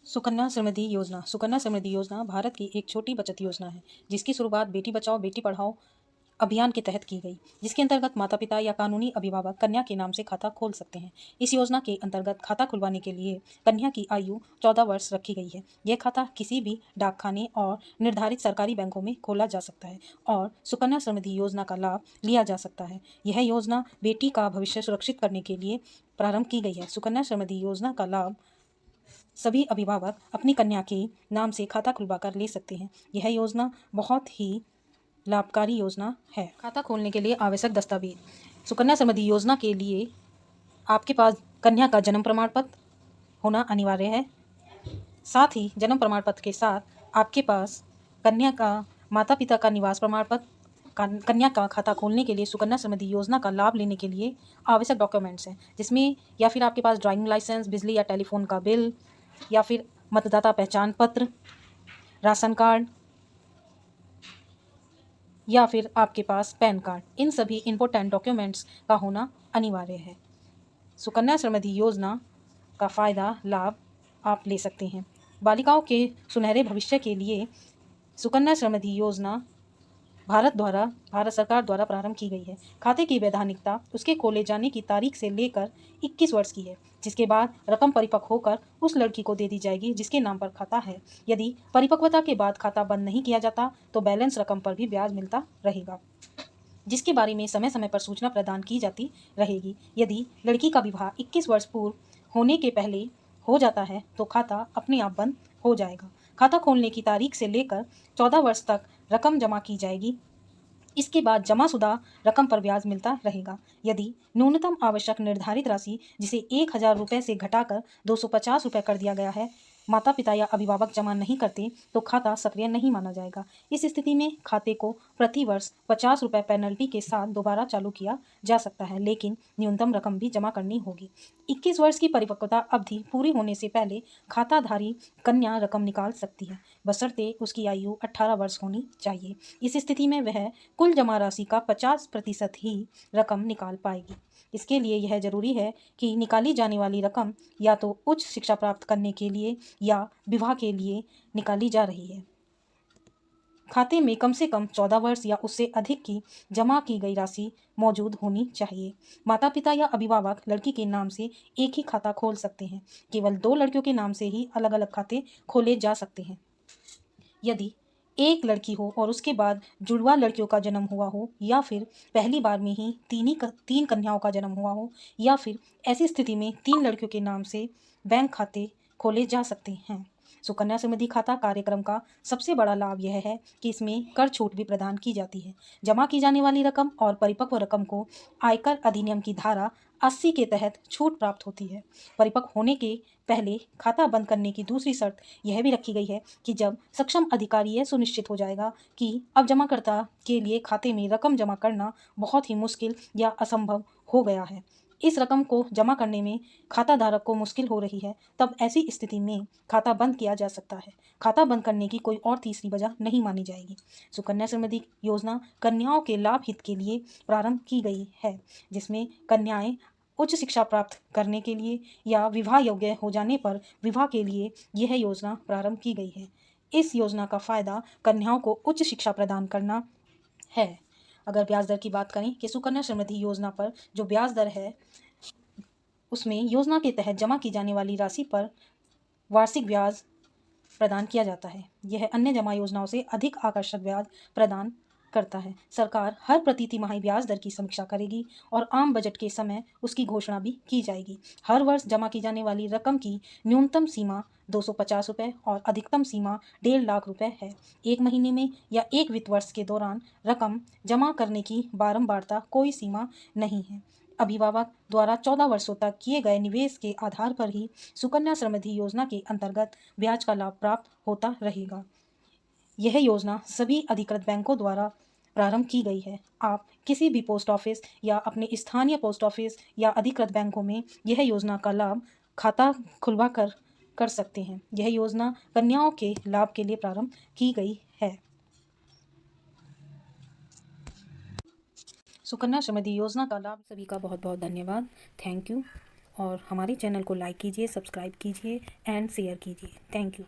सुकन्या समृद्धि योजना भारत की एक छोटी बचत योजना है जिसकी शुरुआत बेटी बचाओ बेटी पढ़ाओ अभियान के तहत की गई, जिसके अंतर्गत माता पिता या कानूनी अभिभावक कन्या के नाम से खाता खोल सकते हैं। इस योजना के अंतर्गत खाता खुलवाने के लिए कन्या की आयु 14 वर्ष रखी गई है। यह खाता किसी भी डाकखाने और निर्धारित सरकारी बैंकों में खोला जा सकता है और सुकन्या समृद्धि योजना का लाभ लिया जा सकता है। यह योजना बेटी का भविष्य सुरक्षित करने के लिए प्रारंभ की गई है। सुकन्या समृद्धि योजना का लाभ सभी अभिभावक अपनी कन्या के नाम से खाता खुलवाकर ले सकते हैं। यह योजना बहुत ही लाभकारी योजना है। खाता खोलने के लिए आवश्यक दस्तावेज। सुकन्या समृद्धि योजना के लिए आपके पास कन्या का जन्म प्रमाण पत्र होना अनिवार्य है। साथ ही जन्म प्रमाण पत्र के साथ आपके पास कन्या का माता पिता का निवास प्रमाण पत्र, कन्या का खाता खोलने के लिए सुकन्या समृद्धि योजना का लाभ लेने के लिए आवश्यक डॉक्यूमेंट्स हैं, जिसमें या फिर आपके पास ड्राइविंग लाइसेंस, बिजली या टेलीफोन का बिल, या फिर मतदाता पहचान पत्र, राशन कार्ड, या फिर आपके पास पैन कार्ड। इन सभी इम्पोर्टेंट डॉक्यूमेंट्स का होना अनिवार्य है। सुकन्या समृद्धि योजना का फ़ायदा लाभ आप ले सकते हैं। बालिकाओं के सुनहरे भविष्य के लिए सुकन्या समृद्धि योजना भारत सरकार द्वारा प्रारंभ की गई है। खाते की वैधानिकता उसके खोले जाने की तारीख से लेकर 21 वर्ष की है, जिसके बाद रकम परिपक्व होकर उस लड़की को दे दी जाएगी जिसके नाम पर खाता है। यदि परिपक्वता के बाद खाता बंद नहीं किया जाता तो बैलेंस रकम पर भी ब्याज मिलता रहेगा, जिसके बारे में समय समय पर सूचना प्रदान की जाती रहेगी। यदि लड़की का विवाह 21 वर्ष पूर्व होने के पहले हो जाता है तो खाता अपने आप बंद हो जाएगा। खाता खोलने की तारीख से लेकर 14 वर्ष तक रकम जमा की जाएगी। इसके बाद जमाशुदा रकम पर ब्याज मिलता रहेगा। यदि न्यूनतम आवश्यक निर्धारित राशि, जिसे 1,000 रुपये से घटाकर 250 रुपये कर दिया गया है, माता पिता या अभिभावक जमा नहीं करते तो खाता सक्रिय नहीं माना जाएगा। इस स्थिति में खाते को प्रति वर्ष 50 रुपये पेनल्टी के साथ दोबारा चालू किया जा सकता है, लेकिन न्यूनतम रकम भी जमा करनी होगी। 21 वर्ष की परिपक्वता अवधि पूरी होने से पहले खाताधारी कन्या रकम निकाल सकती है, बशर्ते उसकी आयु 18 वर्ष होनी चाहिए। इस स्थिति में वह कुल जमा राशि का 50% ही रकम निकाल पाएगी। इसके लिए यह जरूरी है कि निकाली जाने वाली रकम या तो उच्च शिक्षा प्राप्त करने के लिए या विवाह के लिए निकाली जा रही है। खाते में कम से कम 14 वर्ष या उससे अधिक की जमा की गई राशि मौजूद होनी चाहिए। माता पिता या अभिभावक लड़की के नाम से एक ही खाता खोल सकते हैं। केवल 2 लड़कियों के नाम से ही अलग अलग खाते खोले जा सकते हैं। यदि एक लड़की हो और उसके बाद जुड़वा लड़कियों का जन्म हुआ हो, या फिर पहली बार में ही तीन कन्याओं का जन्म हुआ हो, या फिर ऐसी स्थिति में 3 लड़कियों के नाम से बैंक खाते खोले जा सकते हैं। सुकन्या समृद्धि खाता कार्यक्रम का सबसे बड़ा लाभ यह है कि इसमें कर छूट भी प्रदान की जाती है। जमा की जाने वाली रकम और परिपक्व रकम को आयकर अधिनियम की धारा 80 के तहत छूट प्राप्त होती है। परिपक्व होने के पहले खाता बंद करने की दूसरी शर्त यह भी रखी गई है कि जब सक्षम अधिकारी यह सुनिश्चित हो जाएगा कि अब जमाकर्ता के लिए खाते में रकम जमा करना बहुत ही मुश्किल या असंभव हो गया है, इस रकम को जमा करने में खाता धारक को मुश्किल हो रही है, तब ऐसी स्थिति में खाता बंद किया जा सकता है। खाता बंद करने की कोई और तीसरी वजह नहीं मानी जाएगी। सुकन्या समृद्धि योजना कन्याओं के लाभ हित के लिए प्रारंभ की गई है, जिसमें कन्याएं उच्च शिक्षा प्राप्त करने के लिए या विवाह योग्य हो जाने पर विवाह के लिए यह योजना प्रारंभ की गई है। इस योजना का फायदा कन्याओं को उच्च शिक्षा प्रदान करना है। अगर ब्याज दर की बात करें कि सुकन्या समृद्धि योजना पर जो ब्याज दर है, उसमें योजना के तहत जमा की जाने वाली राशि पर वार्षिक ब्याज प्रदान किया जाता है। यह अन्य जमा योजनाओं से अधिक आकर्षक ब्याज प्रदान करता है। सरकार हर प्रति तिमाही ब्याज दर की समीक्षा करेगी और आम बजट के समय उसकी घोषणा भी की जाएगी। हर वर्ष जमा की जाने वाली रकम की न्यूनतम सीमा 250 रुपये और अधिकतम सीमा 1.5 लाख रुपये है। एक महीने में या एक वित्त वर्ष के दौरान रकम जमा करने की बारंबारता कोई सीमा नहीं है। अभिभावक द्वारा 14 वर्षों तक किए गए निवेश के आधार पर ही सुकन्या समृद्धि योजना के अंतर्गत ब्याज का लाभ प्राप्त होता रहेगा। यह योजना सभी अधिकृत बैंकों द्वारा प्रारंभ की गई है। आप किसी भी पोस्ट ऑफिस या अपने स्थानीय पोस्ट ऑफिस या अधिकृत बैंकों में यह योजना का लाभ खाता खुलवा कर सकते हैं। यह योजना कन्याओं के लाभ के लिए प्रारंभ की गई है। सुकन्या समृद्धि योजना का लाभ सभी का बहुत बहुत धन्यवाद। Thank you. और हमारे चैनल को लाइक कीजिए, सब्सक्राइब कीजिए एंड शेयर कीजिए। Thank you.